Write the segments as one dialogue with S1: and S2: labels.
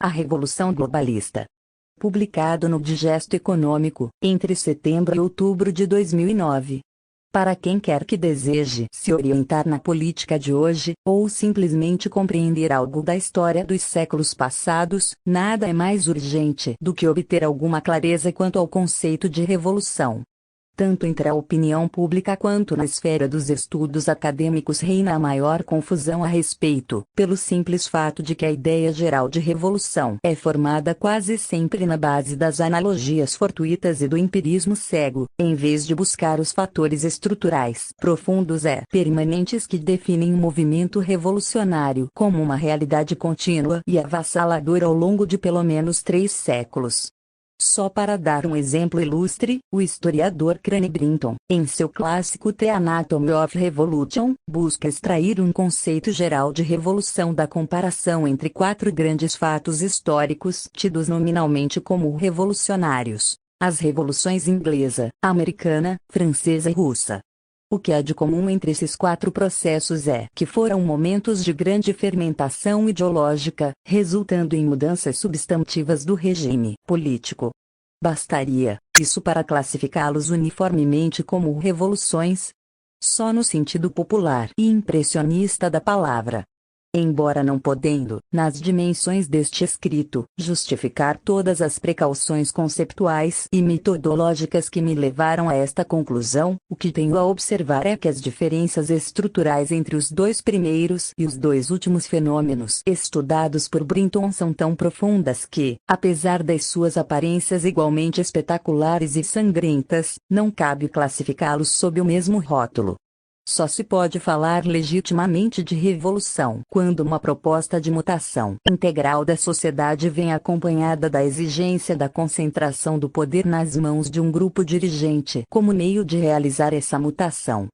S1: A Revolução Globalista. Publicado no Digesto Econômico, entre setembro e outubro de 2009. Para quem quer que deseje se orientar na política de hoje, ou simplesmente compreender algo da história dos séculos passados, nada é mais urgente do que obter alguma clareza quanto ao conceito de revolução. Tanto entre a opinião pública quanto na esfera dos estudos acadêmicos reina a maior confusão a respeito, pelo simples fato de que a ideia geral de revolução é formada quase sempre na base das analogias fortuitas e do empirismo cego, em vez de buscar os fatores estruturais profundos e permanentes que definem um movimento revolucionário como uma realidade contínua e avassaladora ao longo de pelo menos 3 séculos. Só para dar um exemplo ilustre, o historiador Crane Brinton, em seu clássico The Anatomy of Revolution, busca extrair um conceito geral de revolução da comparação entre 4 grandes fatos históricos tidos nominalmente como revolucionários: as revoluções inglesa, americana, francesa e russa. O que há de comum entre esses 4 processos é que foram momentos de grande fermentação ideológica, resultando em mudanças substantivas do regime político. Bastaria isso para classificá-los uniformemente como revoluções? Só no sentido popular e impressionista da palavra. Embora não podendo, nas dimensões deste escrito, justificar todas as precauções conceptuais e metodológicas que me levaram a esta conclusão, o que tenho a observar é que as diferenças estruturais entre os 2 primeiros e os 2 últimos fenômenos estudados por Brinton são tão profundas que, apesar das suas aparências igualmente espetaculares e sangrentas, não cabe classificá-los sob o mesmo rótulo. Só se pode falar legitimamente de revolução quando uma proposta de mutação integral da sociedade vem acompanhada da exigência da concentração do poder nas mãos de um grupo dirigente como meio de realizar essa mutação.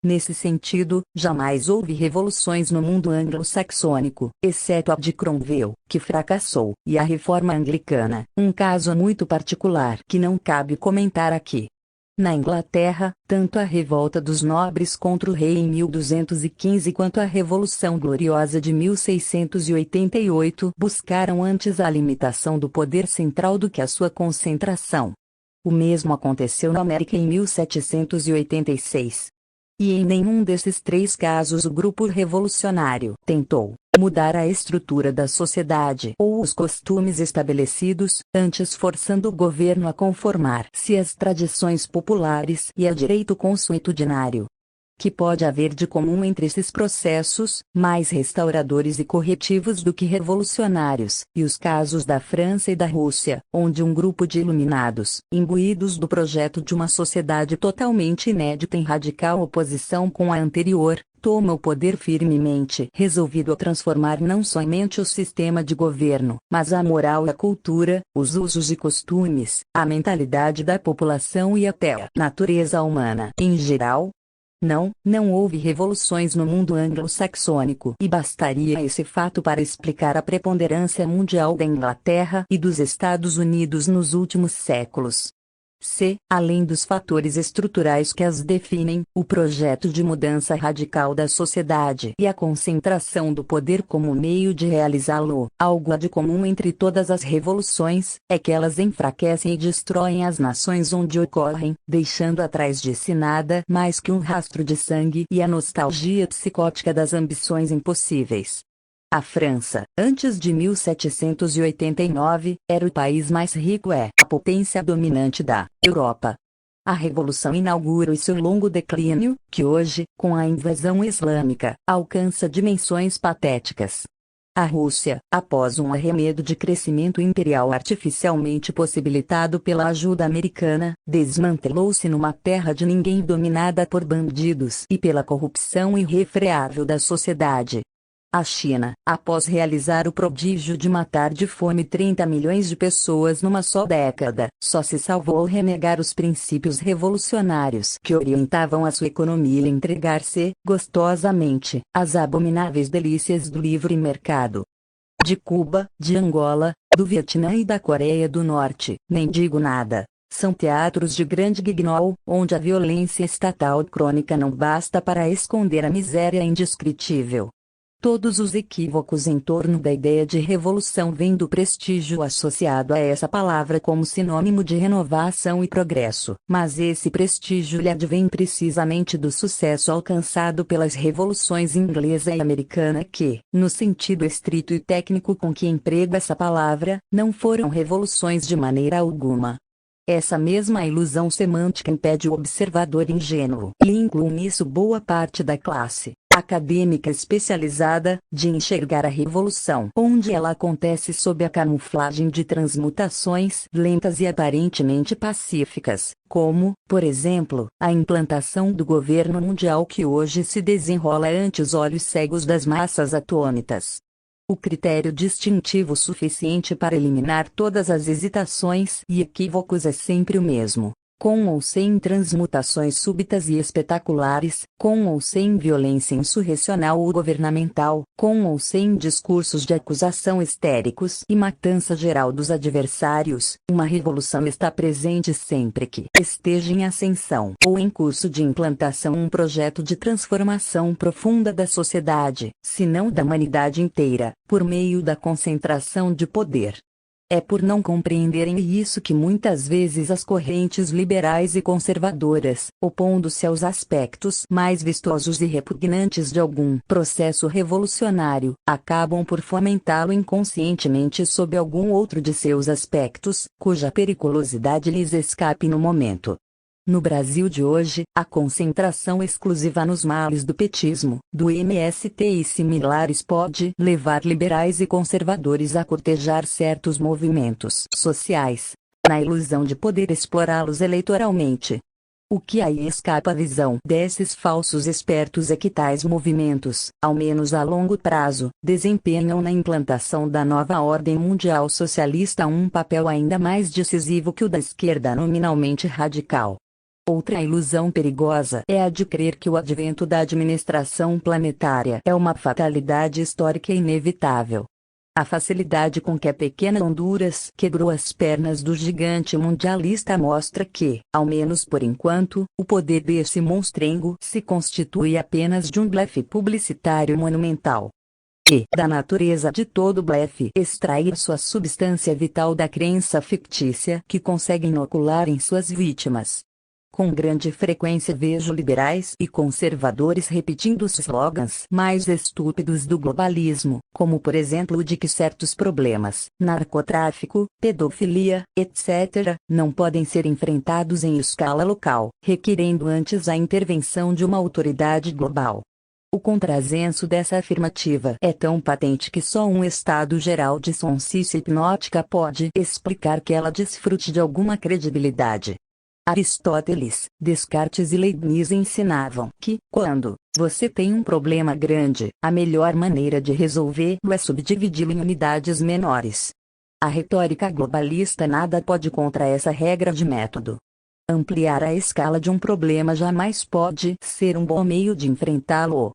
S1: Nesse sentido, jamais houve revoluções no mundo anglo-saxônico, exceto a de Cromwell, que fracassou, e a Reforma Anglicana, um caso muito particular que não cabe comentar aqui. Na Inglaterra, tanto a revolta dos nobres contra o rei em 1215 quanto a Revolução Gloriosa de 1688 buscaram antes a limitação do poder central do que a sua concentração. O mesmo aconteceu na América em 1786. E em nenhum desses 3 casos o grupo revolucionário tentou mudar a estrutura da sociedade ou os costumes estabelecidos, antes forçando o governo a conformar-se às tradições populares e a direito consuetudinário. Que pode haver de comum entre esses processos, mais restauradores e corretivos do que revolucionários, e os casos da França e da Rússia, onde um grupo de iluminados, imbuídos do projeto de uma sociedade totalmente inédita em radical oposição com a anterior, toma o poder firmemente resolvido a transformar não somente o sistema de governo, mas a moral e a cultura, os usos e costumes, a mentalidade da população e até a natureza humana em geral. Não houve revoluções no mundo anglo-saxônico e bastaria esse fato para explicar a preponderância mundial da Inglaterra e dos Estados Unidos nos últimos séculos. Além dos fatores estruturais que as definem, o projeto de mudança radical da sociedade e a concentração do poder como meio de realizá-lo, algo há de comum entre todas as revoluções, é que elas enfraquecem e destroem as nações onde ocorrem, deixando atrás de si nada mais que um rastro de sangue e a nostalgia psicótica das ambições impossíveis. A França, antes de 1789, era o país mais rico e a potência dominante da Europa. A Revolução inaugura o seu longo declínio, que hoje, com a invasão islâmica, alcança dimensões patéticas. A Rússia, após um arremedo de crescimento imperial artificialmente possibilitado pela ajuda americana, desmantelou-se numa terra de ninguém dominada por bandidos e pela corrupção irrefreável da sociedade. A China, após realizar o prodígio de matar de fome 30 milhões de pessoas numa só década, só se salvou ao renegar os princípios revolucionários que orientavam a sua economia e entregar-se, gostosamente, às abomináveis delícias do livre mercado. De Cuba, de Angola, do Vietnã e da Coreia do Norte, nem digo nada. São teatros de grande guignol, onde a violência estatal crônica não basta para esconder a miséria indescritível. Todos os equívocos em torno da ideia de revolução vêm do prestígio associado a essa palavra como sinônimo de renovação e progresso, mas esse prestígio lhe advém precisamente do sucesso alcançado pelas revoluções inglesa e americana que, no sentido estrito e técnico com que emprego essa palavra, não foram revoluções de maneira alguma. Essa mesma ilusão semântica impede o observador ingênuo, e inclui nisso boa parte da classe acadêmica especializada, de enxergar a revolução onde ela acontece sob a camuflagem de transmutações lentas e aparentemente pacíficas, como, por exemplo, a implantação do governo mundial que hoje se desenrola ante os olhos cegos das massas atônitas. O critério distintivo suficiente para eliminar todas as hesitações e equívocos é sempre o mesmo. Com ou sem transmutações súbitas e espetaculares, com ou sem violência insurrecional ou governamental, com ou sem discursos de acusação histéricos e matança geral dos adversários, uma revolução está presente sempre que esteja em ascensão ou em curso de implantação um projeto de transformação profunda da sociedade, se não da humanidade inteira, por meio da concentração de poder. É por não compreenderem isso que muitas vezes as correntes liberais e conservadoras, opondo-se aos aspectos mais vistosos e repugnantes de algum processo revolucionário, acabam por fomentá-lo inconscientemente sob algum outro de seus aspectos, cuja periculosidade lhes escape no momento. No Brasil de hoje, a concentração exclusiva nos males do petismo, do MST e similares pode levar liberais e conservadores a cortejar certos movimentos sociais, na ilusão de poder explorá-los eleitoralmente. O que aí escapa à visão desses falsos espertos é que tais movimentos, ao menos a longo prazo, desempenham na implantação da nova ordem mundial socialista um papel ainda mais decisivo que o da esquerda nominalmente radical. Outra ilusão perigosa é a de crer que o advento da administração planetária é uma fatalidade histórica inevitável. A facilidade com que a pequena Honduras quebrou as pernas do gigante mundialista mostra que, ao menos por enquanto, o poder desse monstrengo se constitui apenas de um blefe publicitário monumental. E, da natureza de todo blefe, extrair sua substância vital da crença fictícia que consegue inocular em suas vítimas. Com grande frequência vejo liberais e conservadores repetindo os slogans mais estúpidos do globalismo, como por exemplo o de que certos problemas, narcotráfico, pedofilia, etc., não podem ser enfrentados em escala local, requerendo antes a intervenção de uma autoridade global. O contrassenso dessa afirmativa é tão patente que só um estado geral de sonsice hipnótica pode explicar que ela desfrute de alguma credibilidade. Aristóteles, Descartes e Leibniz ensinavam que, quando você tem um problema grande, a melhor maneira de resolvê-lo é subdividi-lo em unidades menores. A retórica globalista nada pode contra essa regra de método. Ampliar a escala de um problema jamais pode ser um bom meio de enfrentá-lo.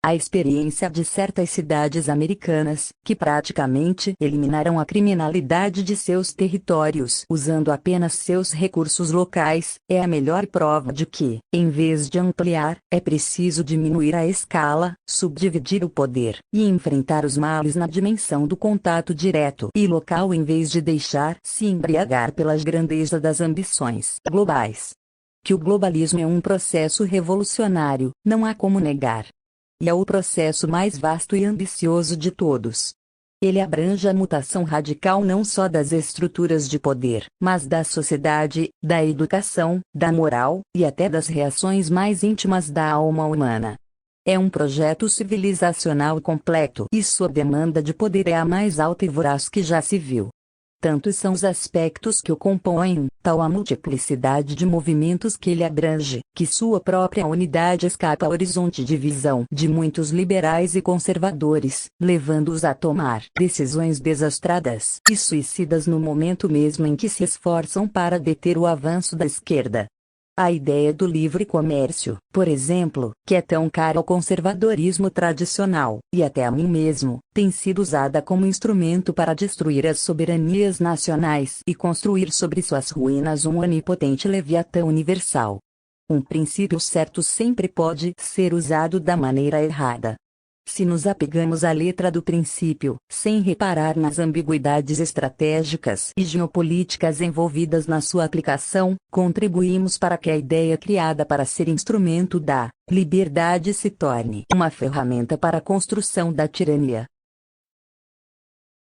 S1: A experiência de certas cidades americanas, que praticamente eliminaram a criminalidade de seus territórios usando apenas seus recursos locais, é a melhor prova de que, em vez de ampliar, é preciso diminuir a escala, subdividir o poder e enfrentar os males na dimensão do contato direto e local em vez de deixar-se embriagar pelas grandezas das ambições globais. Que o globalismo é um processo revolucionário, não há como negar. E é o processo mais vasto e ambicioso de todos. Ele abrange a mutação radical não só das estruturas de poder, mas da sociedade, da educação, da moral, e até das reações mais íntimas da alma humana. É um projeto civilizacional completo e sua demanda de poder é a mais alta e voraz que já se viu. Tantos são os aspectos que o compõem, tal a multiplicidade de movimentos que ele abrange, que sua própria unidade escapa ao horizonte de visão de muitos liberais e conservadores, levando-os a tomar decisões desastradas e suicidas no momento mesmo em que se esforçam para deter o avanço da esquerda. A ideia do livre comércio, por exemplo, que é tão cara ao conservadorismo tradicional, e até a mim mesmo, tem sido usada como instrumento para destruir as soberanias nacionais e construir sobre suas ruínas um onipotente leviatã universal. Um princípio certo sempre pode ser usado da maneira errada. Se nos apegamos à letra do princípio, sem reparar nas ambiguidades estratégicas e geopolíticas envolvidas na sua aplicação, contribuímos para que a ideia criada para ser instrumento da liberdade se torne uma ferramenta para a construção da tirania.